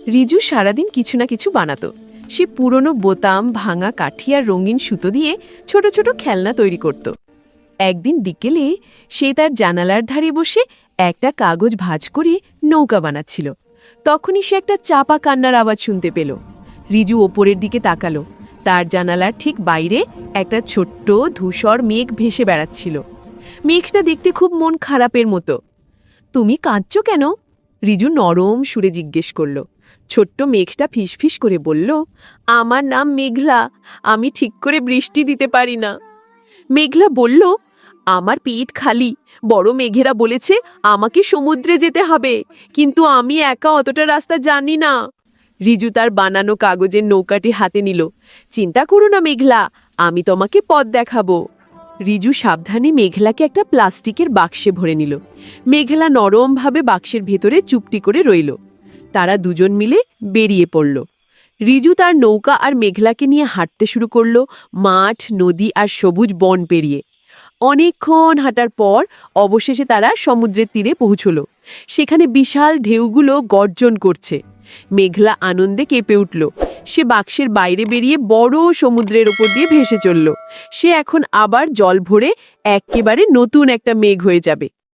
রিজু সারাদিন কিছু না কিছু বানাতো। সে পুরনো বোতাম, ভাঙা কাঠি আর রঙিন সুতো দিয়ে ছোট ছোট খেলনা তৈরি করত। একদিন বিকেলে সে তার জানালার ধারে বসে একটা কাগজ ভাঁজ করে নৌকা বানাচ্ছিল। তখনই সে একটা চাপা কান্নার আওয়াজ শুনতে পেল। রিজু ওপরের দিকে তাকালো। তার জানালার ঠিক বাইরে একটা ছোট্ট ধূসর মেঘ ভেসে বেড়াচ্ছিল। মেঘটা দেখতে খুব মন খারাপের মতো। তুমি কাঁদছ কেন? রিজু নরম সুরে জিজ্ঞেস করল। ছোট্ট মেঘটা ফিসফিস করে বলল, আমার নাম মেঘলা, আমি ঠিক করে বৃষ্টি দিতে পারি না। মেঘলা বলল, আমার পেট খালি, বড় মেঘেরা বলেছে আমাকে সমুদ্রে যেতে হবে, কিন্তু আমি একা অতটা রাস্তা জানি না। রিজু তার বানানো কাগজের নৌকাটি হাতে নিল। চিন্তা করো না মেঘলা, আমি তোমাকে পথ দেখাবো। রিজু সাবধানে মেঘলাকে একটা প্লাস্টিকের বাক্সে ভরে নিল। মেঘলা নরমভাবে বাক্সের ভেতরে চুপটি করে রইল। তারা দুজন মিলে বেরিয়ে পড়ল। রিজু তার নৌকা আর মেঘলাকে নিয়ে হাঁটতে শুরু করল, মাঠ, নদী আর সবুজ বন পেরিয়ে। অনেকক্ষণ হাঁটার পর অবশেষে তারা সমুদ্রের তীরে পৌঁছল। সেখানে বিশাল ঢেউগুলো গর্জন করছে। মেঘলা আনন্দে কেঁপে উঠল। সে বাক্সের বাইরে বেরিয়ে বড় সমুদ্রের ওপর দিয়ে ভেসে চলল। সে এখন আবার জল ভরে একেবারে নতুন একটা মেঘ হয়ে যাবে।